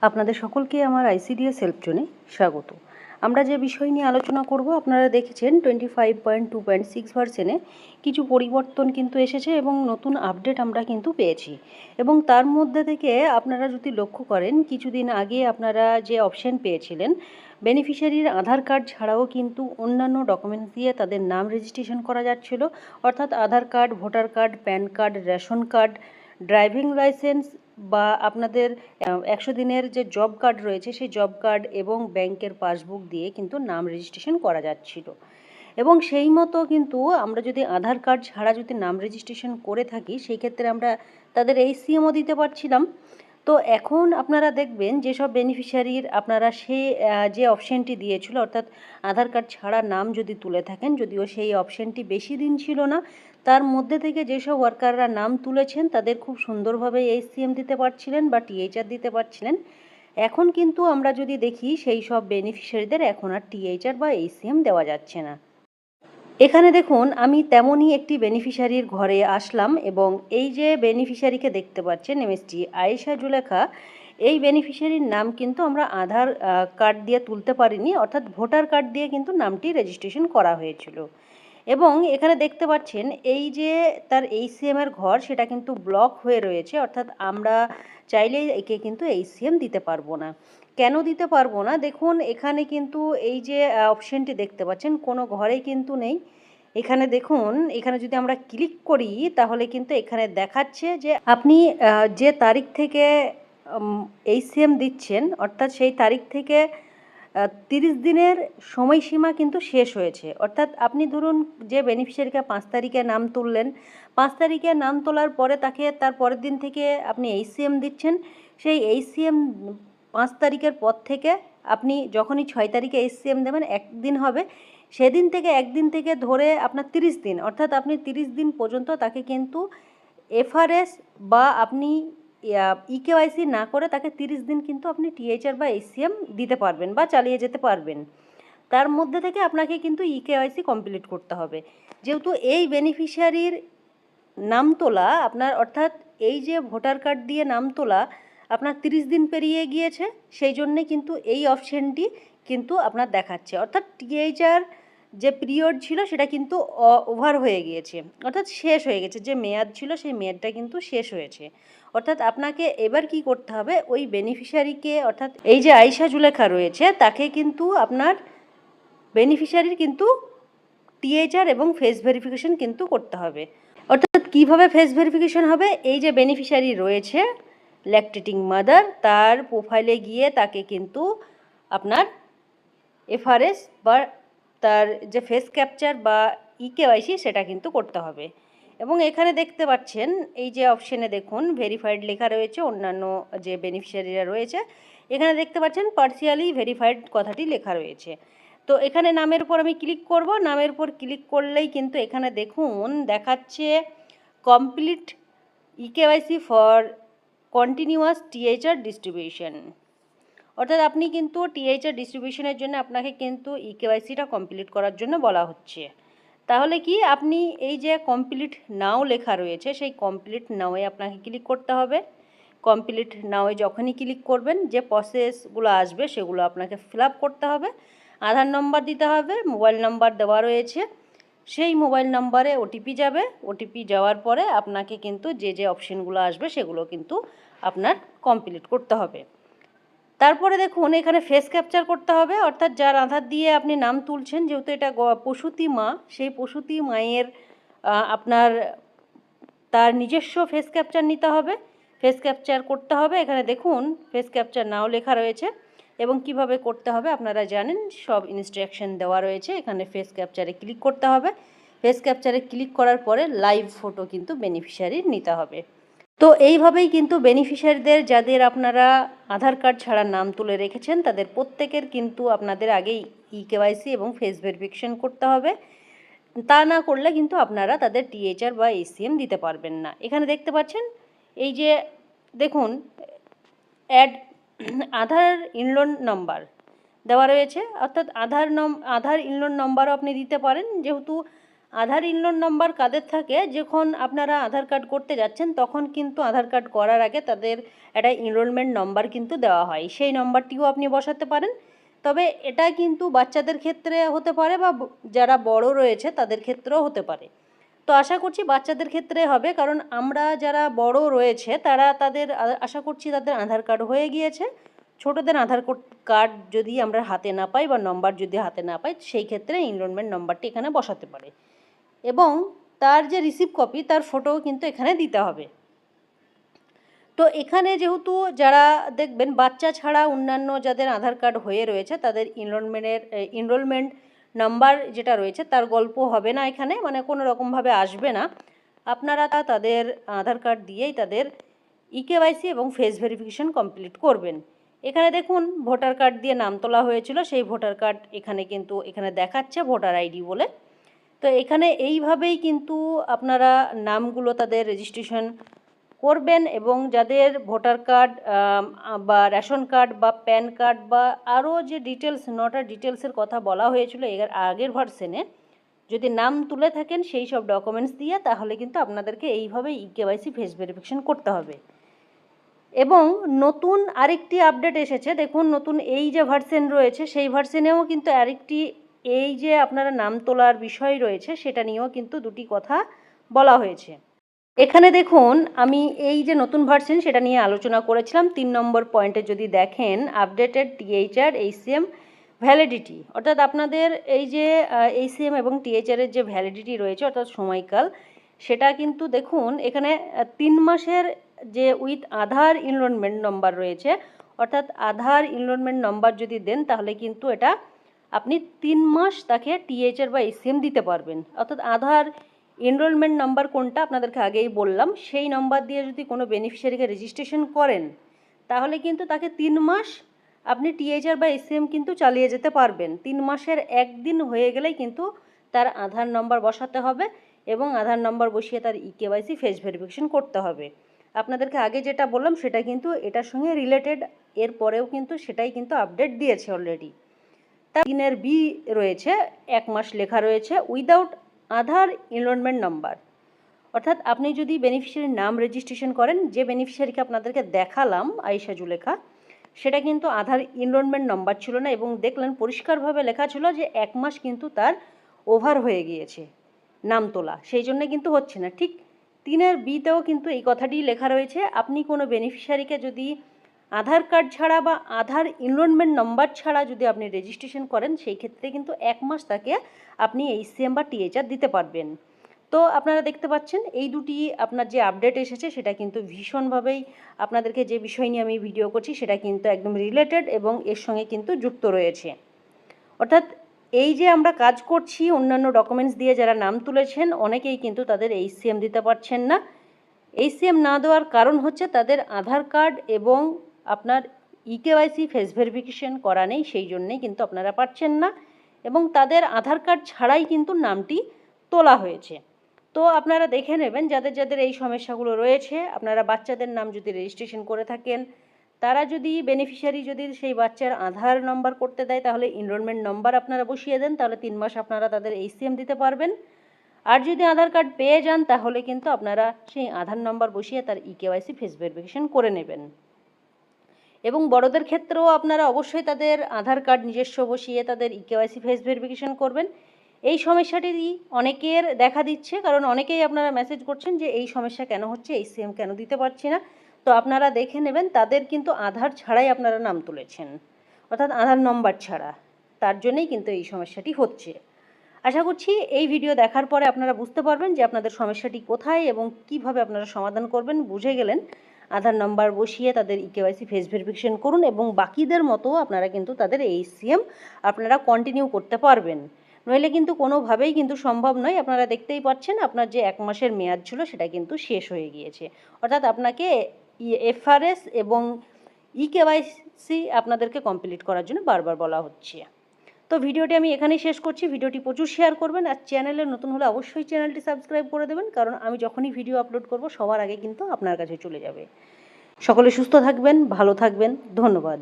আপনাদের সকলকে আমার আইসিডিএস হেল্প জোনে স্বাগত। আমরা যে বিষয় নিয়ে আলোচনা করব, আপনারা দেখেছেন 25.2.6 ভার্সনে কিছু পরিবর্তন কিন্তু এসেছে এবং নতুন আপডেট আমরা কিন্তু পেয়েছি। এবং তার মধ্যে থেকে আপনারা যদি লক্ষ্য করেন, কিছুদিন আগে আপনারা যে অপশন পেয়েছিলেন, বেনিফিশিয়ারির আধার কার্ড ছাড়াও কিন্তু অন্যান্য ডকুমেন্টস দিয়ে তাদের নাম রেজিস্ট্রেশন করা যাচ্ছিল। অর্থাৎ Aadhaar card, voter card, PAN card, ration card, driving licence বা আপনাদের 100 দিনের যে জব কার্ড রয়েছে সেই জব কার্ড এবং ব্যাংকের পাসবুক দিয়ে কিন্তু নাম রেজিস্ট্রেশন করা যাচ্ছিল। এবং সেই মতো কিন্তু আমরা যদি আধার কার্ড ছাড়া যদি নাম রেজিস্ট্রেশন করে থাকি, সেই ক্ষেত্রে আমরা তাদের এইচসিএমও দিতে পারছিলাম। তো এখন আপনারা দেখবেন যেসব বেনিফিশিয়ারির আপনারা যে অপশানটি দিয়েছিল, অর্থাৎ আধার কার্ড ছাড়া নাম যদি তুলে থাকেন, যদিও সেই অপশানটি বেশি দিন ছিল না, তার মধ্যে থেকে যেসব ওয়ার্কাররা নাম তুলেছেন তাদের খুব সুন্দরভাবে এইচসিএম দিতে পারছিলেন বা টিএইচআর দিতে পারছিলেন। এখন কিন্তু আমরা যদি দেখি, সেই সব বেনিফিশিয়ারিদের এখন আর টিএইচআর বা এইচসিএম দেওয়া যাচ্ছে না। এখানে দেখুন, আমি তেমনই একটি বেনিফিশিয়ারির ঘরে আসলাম এবং এই যে বেনিফিশিয়ারিকে দেখতে পাচ্ছেন, এমএসটি আয়েশা জুলেখা, এই বেনিফিশিয়ারির নাম কিন্তু আমরা আধার কার্ড দিয়ে তুলতে পারিনি, অর্থাৎ ভোটার কার্ড দিয়ে কিন্তু নামটি রেজিস্ট্রেশন করা হয়েছিল। এবং এখানে দেখতে পাচ্ছেন এই যে তার এইচসিএমের ঘর, সেটা কিন্তু ব্লক হয়ে রয়েছে, অর্থাৎ আমরা চাইলেই একে কিন্তু এইচসিএম দিতে পারবো না। কেন দিতে পারবো না? দেখুন, এখানে কিন্তু এই যে অপশানটি দেখতে পাচ্ছেন, কোনো ঘরেই কিন্তু নেই। এখানে দেখুন, এখানে যদি আমরা ক্লিক করি তাহলে কিন্তু এখানে দেখাচ্ছে যে আপনি যে তারিখ থেকে এইচসিএম দিচ্ছেন, অর্থাৎ সেই তারিখ থেকে 30 দিনের সময়সীমা কিন্তু শেষ হয়েছে। অর্থাৎ আপনি ধরুন যে বেনিফিশিয়ারিকে 5 তারিখে নাম তুললেন, 5 তারিখে নাম তোলার পরে তাকে তার পরের দিন থেকে আপনি এইচসিএম দিচ্ছেন। সেই এইচসিএম 5 তারিখের পর থেকে আপনি যখনই 6 তারিখে এইচসিএম দেবেন, একদিন হবে, সেদিন থেকে একদিন থেকে ধরে আপনার 30 দিন, অর্থাৎ আপনি 30 দিন পর্যন্ত তাকে কিন্তু এফআরএস বা আপনি ইকেওয়াইসি না করে তাকে 30 দিন কিন্তু আপনি টিএইচআর বা এইচসিএম দিতে পারবেন বা চালিয়ে যেতে পারবেন। তার মধ্যে থেকে আপনাকে কিন্তু ইকেওয়াইসি কমপ্লিট করতে হবে। যেহেতু এই বেনিফিশিয়ারির নাম তোলা আপনার, অর্থাৎ এই যে ভোটার কার্ড দিয়ে নাম তোলা আপনার 30 দিন পেরিয়ে গিয়েছে, সেই জন্যে কিন্তু এই অপশানটি কিন্তু আপনার দেখাচ্ছে। অর্থাৎ টিএইচআর যে পিরিয়ড ছিল সেটা কিন্তু ওভার হয়ে গিয়েছে, অর্থাৎ শেষ হয়ে গেছে। যে মেয়াদ ছিল সেই মেয়াদটা কিন্তু শেষ হয়েছে। অর্থাৎ আপনাকে এবার কি করতে হবে, ওই বেনিফিশিয়ারিকে, অর্থাৎ এই যে আয়েশা জুলেখা রয়েছে, তাকে কিন্তু আপনার বেনিফিশিয়ারির কিন্তু টিএইচআর এবং ফেস ভেরিফিকেশন কিন্তু করতে হবে। অর্থাৎ কীভাবে ফেস ভেরিফিকেশন হবে, এই যে বেনিফিশিয়ারি রয়েছে ল্যাকটেটিং মাদার, তার প্রোফাইলে গিয়ে তাকে কিন্তু আপনার এফআরএস বা তার যে ফেস ক্যাপচার বা ইকেওয়াইসি সেটা কিন্তু করতে হবে। এবং এখানে দেখতে পাচ্ছেন এই যে অপশানে দেখুন ভেরিফাইড লেখা রয়েছে, অন্যান্য যে বেনিফিশিয়ারিরা রয়েছে এখানে দেখতে পাচ্ছেন পার্সিয়ালি ভেরিফাইড কথাটি লেখা রয়েছে। তো এখানে নামের উপর আমি ক্লিক করব, নামের উপর ক্লিক করলেই কিন্তু এখানে দেখুন দেখাচ্ছে complete eKYC for continuous THR distribution. অর্থাৎ আপনি কিন্তু টিএইচআর ডিস্ট্রিবিউশনের জন্য আপনাকে কিন্তু ইকেওয়াইসিটা কমপ্লিট করার জন্য বলা হচ্ছে। তাহলে কি আপনি এই যে কমপ্লিট নাও লেখা রয়েছে, সেই কমপ্লিট নাওয়ে আপনাকে ক্লিক করতে হবে। কমপ্লিট নাওয়ে যখনই ক্লিক করবেন, যে প্রসেসগুলো আসবে সেগুলো আপনাকে ফিল আপ করতে হবে। আধার নম্বর দিতে হবে, মোবাইল নাম্বার দেওয়া রয়েছে, সেই মোবাইল নাম্বারে ওটিপি যাবে। ওটিপি যাওয়ার পরে আপনাকে কিন্তু যে যে অপশানগুলো আসবে সেগুলো কিন্তু আপনার কমপ্লিট করতে হবে। তারপরে দেখুন এখানে ফেস ক্যাপচার করতে হবে, অর্থাৎ যার আধার দিয়ে আপনি নাম তুলছেন, যেহেতু এটা প্রসূতি মা, সেই প্রসূতি মায়ের আপনার তার নিজস্ব ফেস ক্যাপচার নিতে হবে, ফেস ক্যাপচার করতে হবে। এখানে দেখুন ফেস ক্যাপচার নাও লেখা রয়েছে এবং কিভাবে করতে হবে আপনারা জানেন, সব ইনস্ট্রাকশন দেওয়া রয়েছে। এখানে ফেস ক্যাপচারে ক্লিক করতে হবে, ফেস ক্যাপচারে ক্লিক করার পরে লাইভ ফটো কিন্তু বেনিফিশিয়ারির নিতে হবে। তো এইভাবেই কিন্তু বেনিফিশিয়ারিদের, যাদের আপনারা আধার কার্ড ছাড়া নাম তুলে রেখেছেন, তাদের প্রত্যেকের কিন্তু আপনাদের আগেই ইকেওয়াইসি এবং ফেস ভেরিফিকেশন করতে হবে। তা না করলে কিন্তু আপনারা তাদের টিএইচআর বা এইচসিএম দিতে পারবেন না। এখানে দেখতে পাচ্ছেন এই যে দেখুন অ্যাড আধার ইনলোন নাম্বার দেওয়া রয়েছে, অর্থাৎ আধার ইনলোন নাম্বারও আপনি দিতে পারেন। যেহেতু আধার ইনরোল নাম্বার কাদের থাকে, যখন আপনারা আধার কার্ড করতে যাচ্ছেন তখন কিন্তু আধার কার্ড করার আগে তাদের একটা এনরোলমেন্ট নম্বর কিন্তু দেওয়া হয়, সেই নম্বরটিও আপনি বসাতে পারেন। তবে এটা কিন্তু বাচ্চাদের ক্ষেত্রে হতে পারে বা যারা বড় রয়েছে তাদের ক্ষেত্রেও হতে পারে। তো আশা করছি বাচ্চাদের ক্ষেত্রে হবে, কারণ আমরা যারা বড় রয়েছে তারা তাদের আশা করছি তাদের আধার কার্ড হয়ে গিয়েছে। ছোটদের আধার কার্ড যদি আমরা হাতে না পাই বা নম্বর যদি হাতে না পাই, সেই ক্ষেত্রে এনরোলমেন্ট নম্বরটি এখানে বসাতে পারে এবং তার যে রিসিভ কপি তার ফটোও কিন্তু এখানে দিতে হবে। তো এখানে যেহেতু যারা দেখবেন বাচ্চা ছাড়া অন্যান্য যাদের আধার কার্ড হয়ে রয়েছে তাদের এনরোলমেন্ট নাম্বার যেটা রয়েছে তার গল্প হবে না এখানে, মানে কোনো রকমভাবে আসবে না। আপনারা তাদের আধার কার্ড দিয়েই তাদের ইকেওয়াইসি এবং ফেস ভেরিফিকেশন কমপ্লিট করবেন। এখানে দেখুন ভোটার কার্ড দিয়ে নাম তোলা হয়েছিল, সেই ভোটার কার্ড এখানে কিন্তু এখানে দেখাচ্ছে ভোটার আইডি বলে। তো এখানে এইভাবেই কিন্তু আপনারা নামগুলো তাদের রেজিস্ট্রেশন করবেন এবং যাদের ভোটার কার্ড বা রেশন কার্ড বা প্যান কার্ড বা আরও যে ডিটেলস 9টা ডিটেলসের কথা বলা হয়েছিল এর আগের ভার্সনে, যদি নাম তুলে থাকেন সেই সব ডকুমেন্টস দিয়ে, তাহলে কিন্তু আপনাদেরকে এইভাবে ইকেওয়াইসি ফেস ভেরিফিকেশন করতে হবে। এবং নতুন আরেকটি আপডেট এসেছে, দেখুন নতুন এই যে ভার্সন রয়েছে সেই ভার্সনেও কিন্তু আরেকটি এই যে আপনারা নাম তোলার বিষয় রয়েছে সেটা নিয়েও কিন্তু দুটি কথা বলা হয়েছে। এখানে দেখুন আমি এই যে নতুন ভার্সন সেটা নিয়ে আলোচনা করেছিলাম। 3 নম্বর পয়েন্টে যদি দেখেন আপডেটেড টিএইচআর এইচসিএম ভ্যালিডিটি, অর্থাৎ আপনাদের এই যে এইচসিএম এবং টিএইচআরের যে ভ্যালিডিটি রয়েছে অর্থাৎ সময়কাল, সেটা কিন্তু দেখুন এখানে 3 মাসের যে উইথ আধার এনরোলমেন্ট নম্বর রয়েছে, অর্থাৎ আধার এনরোলমেন্ট নম্বর যদি দেন তাহলে কিন্তু এটা আপনি 3 মাস তাকে টিএইচআর বা এইচসিএম দিতে পারবেন। অর্থাৎ আধার এনরোলমেন্ট নাম্বার কোনটা আপনাদেরকে আগেই বললাম, সেই নাম্বার দিয়ে যদি কোনো বেনিফিশিয়ারিকে রেজিস্ট্রেশন করেন তাহলে কিন্তু তাকে 3 মাস আপনি টিএইচআর বা এইচসিএম কিন্তু চালিয়ে যেতে পারবেন। 3 মাসের একদিন হয়ে গেলেই কিন্তু তার আধার নম্বর বসাতে হবে এবং আধার নম্বর বসিয়ে তার ইকেওয়াইসি ফেস ভেরিফিকেশন করতে হবে। আপনাদেরকে আগে যেটা বললাম সেটা কিন্তু এটার সঙ্গে রিলেটেড, এরপরেও কিন্তু সেটাই কিন্তু আপডেট দিয়েছে অলরেডি। তার 3 বি রয়েছে, 1 মাস লেখা রয়েছে উইদাউট আধার এনরোলমেন্ট নাম্বার, অর্থাৎ আপনি যদি বেনিফিশিয়ারির নাম রেজিস্ট্রেশন করেন, যে বেনিফিশিয়ারিকে আপনাদেরকে দেখালাম আয়েশা জুলেখা, সেটা কিন্তু আধার এনরোলমেন্ট নাম্বার ছিল না এবং দেখলেন পরিষ্কারভাবে লেখা ছিল যে 1 মাস কিন্তু তার ওভার হয়ে গিয়েছে নাম তোলা, সেই জন্য কিন্তু হচ্ছে না। ঠিক 3 বিতেও কিন্তু এই কথাটি লেখা রয়েছে, আপনি কোনো বেনিফিশিয়ারিকে যদি আধার কার্ড ছাড়া বা আধার এনরোলমেন্ট নম্বর ছাড়া যদি আপনি রেজিস্ট্রেশন করেন সেই ক্ষেত্রে কিন্তু 1 মাস তাকে আপনি এইচসিএম বা টিএইচআর দিতে পারবেন। তো আপনারা দেখতে পাচ্ছেন এই দুটি আপনার যে আপডেট এসেছে সেটা কিন্তু ভীষণভাবেই আপনাদেরকে যে বিষয় নিয়ে আমি ভিডিও করছি সেটা কিন্তু একদম রিলেটেড এবং এর সঙ্গে কিন্তু যুক্ত রয়েছে। অর্থাৎ এই যে আমরা কাজ করছি অন্যান্য ডকুমেন্টস দিয়ে যারা নাম তুলেছেন অনেকেই কিন্তু তাদের এইচসিএম দিতে পারছেন না। এইচসিএম না দেওয়ার কারণ হচ্ছে তাদের আধার কার্ড এবং আপনার ইকেওয়াইসি ফেস ভেরিফিকেশন করা নেই, সেই জন্যেই কিন্তু আপনারা পাচ্ছেন না এবং তাদের আধার কার্ড ছাড়াই কিন্তু নামটি তোলা হয়েছে। তো আপনারা দেখে নেবেন যাদের যাদের এই সমস্যাগুলো রয়েছে, আপনারা বাচ্চাদের নাম যদি রেজিস্ট্রেশন করে থাকেন, তারা যদি বেনিফিশিয়ারি যদি সেই বাচ্চার আধার নম্বর করতে দেয় তাহলে এনরোলমেন্ট নম্বর আপনারা বসিয়ে দেন, তাহলে 3 মাস আপনারা তাদের এইচসিএম দিতে পারবেন। আর যদি আধার কার্ড পেয়ে যান তাহলে কিন্তু আপনারা সেই আধার নম্বর বসিয়ে তার ইকেওয়াইসি ফেস ভেরিফিকেশন করে নেবেন। এবং বড়দের ক্ষেত্রেও আপনারা অবশ্যই তাদের আধার কার্ড নিজস্ব বসিয়ে তাদের ইকেওয়াইসি ফেস ভেরিফিকেশন করবেন। এই সমস্যাটি অনেকের দেখা দিচ্ছে, কারণ অনেকেই আপনারা মেসেজ করছেন যে এই সমস্যা কেন হচ্ছে, এইচসিএম কেন দিতে পারছি না। তো আপনারা দেখে নেবেন তাদের কিন্তু আধার ছাড়াই আপনারা নাম তুলেছেন, অর্থাৎ আধার নম্বর ছাড়া, তার জন্যই কিন্তু এই সমস্যাটি হচ্ছে। আশা করছি এই ভিডিও দেখার পরে আপনারা বুঝতে পারবেন যে আপনাদের সমস্যাটি কোথায় এবং কিভাবে আপনারা সমাধান করবেন। বুঝে গেলেন আধার নাম্বার বসিয়ে তাদের ইকেওয়াইসি ফেস ভেরিফিকেশন করুন এবং বাকিদের মতো আপনারা কিন্তু তাদের এইচসিএম আপনারা কন্টিনিউ করতে পারবেন, নইলে কিন্তু কোনোভাবেই কিন্তু সম্ভব নয়। আপনারা দেখতেই পাচ্ছেন আপনার যে 1 মাসের মেয়াদ ছিল সেটা কিন্তু শেষ হয়ে গিয়েছে, অর্থাৎ আপনাকে এফআরএস এবং ইকেওয়াইসি আপনাদেরকে কমপ্লিট করার জন্য বারবার বলা হচ্ছে। তো ভিডিওটি আমি এখানেই শেষ করছি। ভিডিওটি প্রচুর শেয়ার করবেন আর চ্যানেলে নতুন হলে অবশ্যই চ্যানেলটি সাবস্ক্রাইব করে দেবেন, কারণ আমি যখনই ভিডিও আপলোড করব সবার আগে কিন্তু আপনার কাছে চলে যাবে। সকলে সুস্থ থাকবেন, ভালো থাকবেন, ধন্যবাদ।